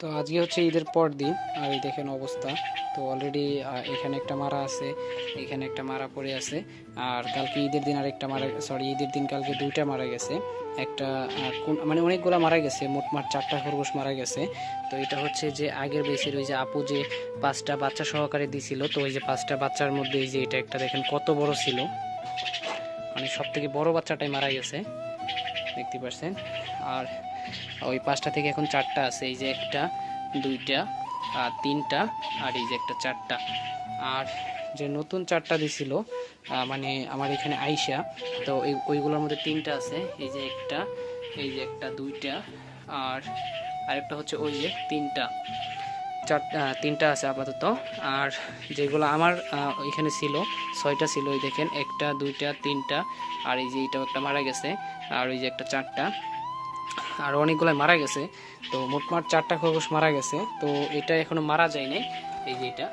তো আজকে হচ্ছে ঈদের পর দিন, আর এই দেখেন অবস্থা। তো অলরেডি এখানে একটা মারা আছে, এখানে একটা মারা পড়ে আছে। আর কালকে ঈদের দিন আরেকটা মারা, সরি ঈদের দিন কালকে দুইটা মারা গেছে। একটা মানে অনেকগুলো মারা গেছে, মোটমাট 4টা খরগোশ মারা গেছে। তো এটা হচ্ছে যে আগের বেসের ওই যে আপু যে 5টা বাচ্চা সহকারে দিছিল, তো ওই যে 5টা বাচ্চার মধ্যে এই যে এটা একটা দেখেন কত বড় ছিল, মানে সব থেকে বড় বাচ্চাটাই মারা গেছে, দেখতে পাচ্ছেন। আর ওই 5টা থেকে এখন 4টা আছে, এই যে একটা, দুইটা, আর 3টা, আর এই যে একটা 4টা। আর যে নতুন 4টা দিছিল, মানে আমার এখানে আইসা, তো ওইগুলোর মধ্যে 3টা আছে, এই যে একটা, এই যে একটা, দুইটা, আর আরেকটা হচ্ছে ওই যে 3টা, 3টা আছে আপাতত। আর যেগুলো আমার এখানে ছিল 6টা ছিল, ওই দেখেন 1টা, 2টা, 3টা, আর এই যে এইটাও একটা মারা গেছে, আর ওই যে একটা 4টা, আর অনেকগুলো মারা গেছে। তো মোটমাট 4টা খরগোশ মারা গেছে। তো এটা এখনো মারা যায় নাই, এই যে এটা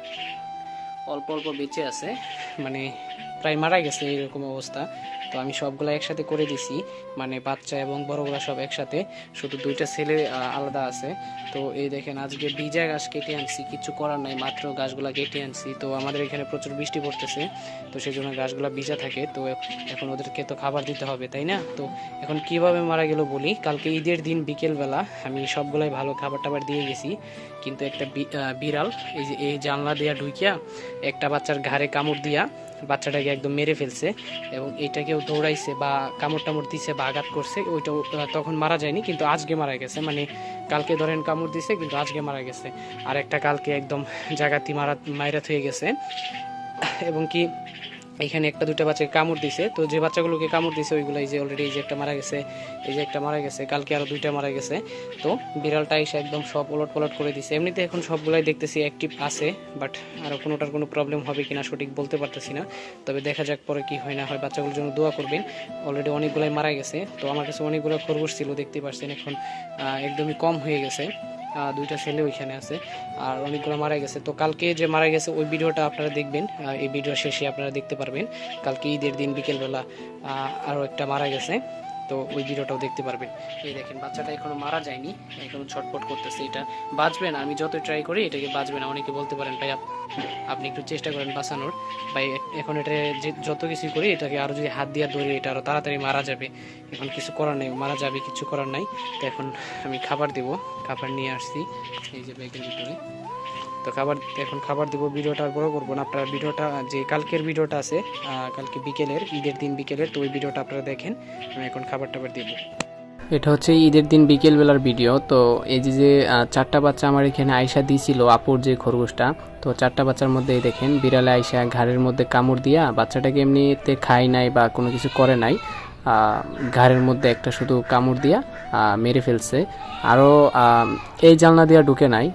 অল্প অল্প বেঁচে আছে, মানে প্রায় মারা গেছে এরকম অবস্থা। তো আমি সবগুলো একসাথে করে দিছি, মানে বাচ্চা এবং বড়গুলো সব একসাথে, শুধু 2টা ছেলে আলাদা আছে। তো এই দেখেন আজকে ভিজা ঘাস কেটে আনছি, কিছু করার নাই, মাত্র গাছগুলো কেটে আনছি। তো আমাদের এখানে প্রচুর বৃষ্টি পড়তেছে, তো সেই জন্য গাছগুলো ভিজা থাকে। তো এখন ওদেরকে তো খাবার দিতে হবে, তাই না? তো এখন কিভাবে মারা গেল বলি। কালকে ঈদের দিন বিকেলবেলা আমি সবগুলাই ভালো খাবার টাবার দিয়ে গেছি, কিন্তু একটা বিড়াল এই যে এই জানলা দিয়া ঢুকিয়া একটা বাচ্চার ঘাড়ে কামড় দিয়া বাচ্চাটাকে একদম মেরে ফেলছে, এবং এইটাকেও দৌড়াইছে বা কামড় টামড় দিছে বা আঘাত করছে। ওইটাও তখন মারা যায়নি, কিন্তু আজকে মারা গেছে, মানে কালকে ধরেন কামড় দিছে কিন্তু আজকে মারা গেছে। আর একটা কালকে একদম জাগাতি মাইরা হয়ে গেছে। এবং কি এখানে একটা দুইটা বাচ্চাকে কামড় দিছে, তো যে বাচ্চাগুলোকে কামড় দিছে ওইগুলো এই যে অলরেডি এই যে একটা মারা গেছে, এই যে একটা মারা গেছে, কালকে আরও 2টা মারা গেছে। তো বিড়ালটা এসে একদম সব ওলট পালট করে দিছে। এমনিতে এখন সবগুলাই দেখতেছি অ্যাক্টিভ আছে, বাট আরও কোনোটার কোনো প্রবলেম হবে কিনা সঠিক বলতে পারতেছি না। তবে দেখা যাক পরে কি হয় না হয়, বাচ্চাগুলোর জন্য দোয়া করবেন। অলরেডি অনেকগুলাই মারা গেছে। তো আমার কাছে অনেকগুলো খরগোশ ছিল, দেখতে পাচ্ছেন এখন একদমই কম হয়ে গেছে। 2টা ছেলে ওইখানে আছে, আর অনেকগুলো মারা গেছে। তো কালকে যে মারা গেছে ওই ভিডিওটা আপনারা দেখবেন, এই ভিডিও শেষে আপনারা দেখতে পারবেন। কালকে ঈদের দিন বিকেলবেলা আরও একটা মারা গেছে, তো ওই ভিডিওটাও দেখতে পারবেন। এই দেখেন বাচ্চাটা এখনো মারা যায়নি, এখনো ছটফট করতেছে। এটা বাঁচবে না, আমি যত ট্রাই করি এটাকে বাঁচবে না। অনেকে বলতে পারেন ভাই আপনি একটু চেষ্টা করেন বাঁচানোর, ভাই এখন এটা যে যত কিছুই করি এটাকে আরও যদি হাত দিয়ে ধরি এটা আরও তাড়াতাড়ি মারা যাবে। এখন কিছু করার নেই, মারা যাবে, কিছু করার নাই। তো এখন আমি খাবার দেবো, খাবার নিয়ে আসছি এই যে ব্যাগের ভিতরে। তো এখন খাবার দেবো। ভিডিওটা আর বড় করবো না, আপনারা ভিডিওটা যে কালকের ভিডিওটা আছে, কালকে বিকেলের, ঈদের দিন বিকেলের, তো ওই ভিডিওটা আপনারা দেখেন। আমি এখন খাবার টাবার দেবো। এটা হচ্ছে ঈদের দিন বিকেলবেলার ভিডিও। তো এই যে 4টা বাচ্চা আমার এখানে আয়সা দিয়েছিল, আপুর যে খরগোশটা। তো 4টা বাচ্চার মধ্যে দেখেন বিড়ালে আয়সা ঘাড়ের মধ্যে কামড় দিয়া বাচ্চাটাকে এমনিতে খায় নাই বা কোনো কিছু করে নাই, ঘাড়ের মধ্যে একটা শুধু কামড় দিয়া মেরে ফেলছে। আরও এই জানলা দিয়া ঢুকে নাই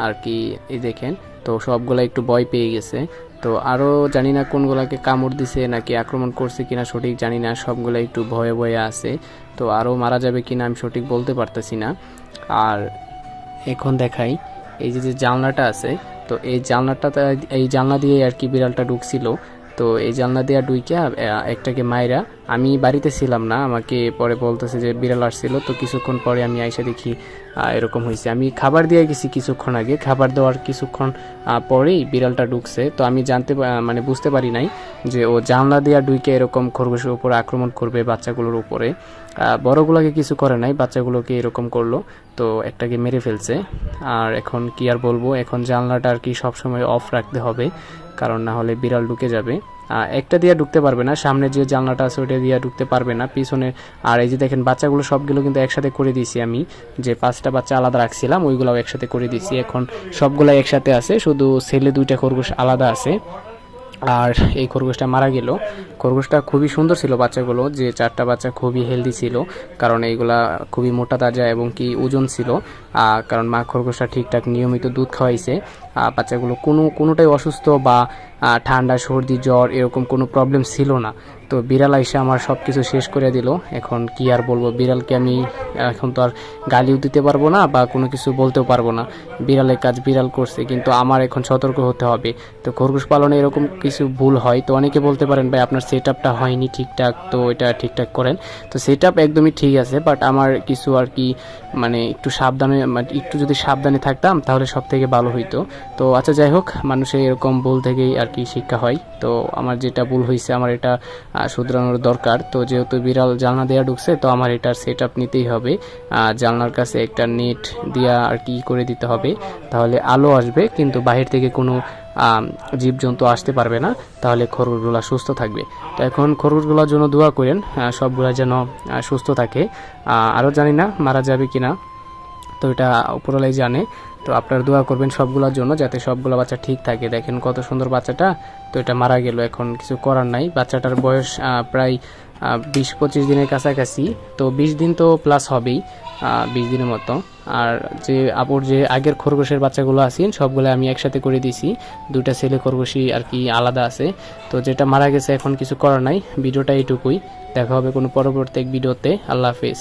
আর কি, এই দেখেন। তো সবগুলা একটু ভয় পেয়ে গেছে। তো আরও জানি না কোনগুলাকে কামড় দিছে নাকি আক্রমণ করছে কিনা সঠিক জানি না, সবগুলা একটু ভয়ে ভয়ে আছে। তো আরও মারা যাবে কিনা আমি সঠিক বলতে পারতেছি না। আর এখন দেখাই এই যে জানলাটা আছে, তো এই জানলা দিয়ে আর কি বিড়ালটা ঢুকছিল। তো এই জানলা দিয়ে ঢুইকা একটাকে মাইরা, আমি বাড়িতে ছিলাম না, আমাকে পরে বলতেছে যে বিড়াল আসছিল। তো কিছুক্ষণ পরে আমি আইসা দেখি এরকম হয়েছে। আমি খাবার দিয়ে গেছি কিছুক্ষণ আগে, খাবার দেওয়ার কিছুক্ষণ পরেই বিড়ালটা ঢুকছে। তো আমি মানে বুঝতে পারি নাই যে ও জানলা দিয়ে ঢুইকে এরকম খরগোশের উপরে আক্রমণ করবে, বাচ্চাগুলোর উপরে। বড়গুলোকে কিছু করে নাই, বাচ্চাগুলোকে এরকম করলো। তো একটাকে মেরে ফেলছে। আর এখন কি আর বলবো, এখন জানলাটা আর কি সবসময় অফ রাখতে হবে, কারণ না হলে বিড়াল ঢুকে যাবে। একটা দিয়ে ঢুকতে পারবে না, সামনে যে জানলাটা আছে ওটা দিয়ে ঢুকতে পারবে না, পিছনে। আর এই যে দেখেন বাচ্চাগুলো সবগুলো কিন্তু একসাথে করে দিয়েছি আমি, যে 5টা বাচ্চা আলাদা রাখছিলাম ওইগুলোও একসাথে করে দিয়েছি। এখন সবগুলাই একসাথে আছে, শুধু ছেলে 2টা খরগোশ আলাদা আছে। আর এই খরগোশটা মারা গেল। খরগোশটা খুবই সুন্দর ছিল, বাচ্চাগুলো যে 4টা বাচ্চা খুবই হেলদি ছিল, কারণ এইগুলা খুবই মোটা তাজা এবং কি ওজন ছিল। কারণ মা খরগোশটা ঠিকঠাক নিয়মিত দুধ খাওয়াইছে। বাচ্চাগুলো কোনোটাই অসুস্থ বা ঠান্ডা সর্দি জ্বর এরকম কোনো প্রবলেম ছিল না। তো বিড়াল এসে আমার সব কিছু শেষ করে দিল। এখন কি আর বলবো, বিড়ালকে আমি এখন তো আর গালিও দিতে পারবো না বা কোনো কিছু বলতেও পারবো না। বিড়ালের কাজ বিড়াল করছে, কিন্তু আমার এখন সতর্ক হতে হবে। তো খরগোশ পালনে এরকম কিছু ভুল হয়, তো অনেকে বলতে পারেন ভাই আপনার সেট আপটা হয়নি ঠিকঠাক, তো এটা ঠিকঠাক করেন। তো সেট আপ একদমই ঠিক আছে, বাট আমার কিছু আর কি মানে একটু সাবধানে, মানে একটু যদি সাবধানে থাকতাম তাহলে সব থেকে ভালো হইতো। তো আচ্ছা যাই হোক, মানুষের এরকম ভুল থেকেই আর কি শিক্ষা হয়। তো আমার যেটা ভুল হয়েছে আমার এটা শুধরানোর দরকার। তো যেহেতু বিড়াল জানলা দেওয়া ঢুকছে, তো আমার এটার সেট আপ নিতেই হবে। জানলার কাছে একটা নেট দিয়া আর কি করে দিতে হবে, তাহলে আলো আসবে কিন্তু বাহির থেকে কোনো জীবজন্তু আসতে পারবে না, তাহলে খরগোশগুলো সুস্থ থাকবে। তো এখন খরগোশগুলোর জন্য দোয়া করেন, সবগুলা যেন সুস্থ থাকে। আরও জানি না মারা যাবে কিনা, তো এটা উপরওয়ালাই জানে। তো আপনারা দোয়া করবেন সবগুলোর জন্য যাতে সবগুলো বাচ্চা ঠিক থাকে। দেখেন কত সুন্দর বাচ্চাটা, তো এটা মারা গেল, এখন কিছু করার নাই। বাচ্চাটার বয়স প্রায় 20-25 দিনের কাছাকাছি, তো 20 দিন তো প্লাস হবেই, 20 দিনের মতো। আর যে আপুর যে আগের খরগোশের বাচ্চাগুলো আছেন সবগুলো আমি একসাথে করে দিয়েছি, দুইটা ছেলে খরগোশই আর কি আলাদা আছে। তো যেটা মারা গেছে এখন কিছু করার নাই। ভিডিওটা এইটুকুই, দেখা হবে কোনো পরবর্তী এক ভিডিওতে। আল্লাহ হাফেজ।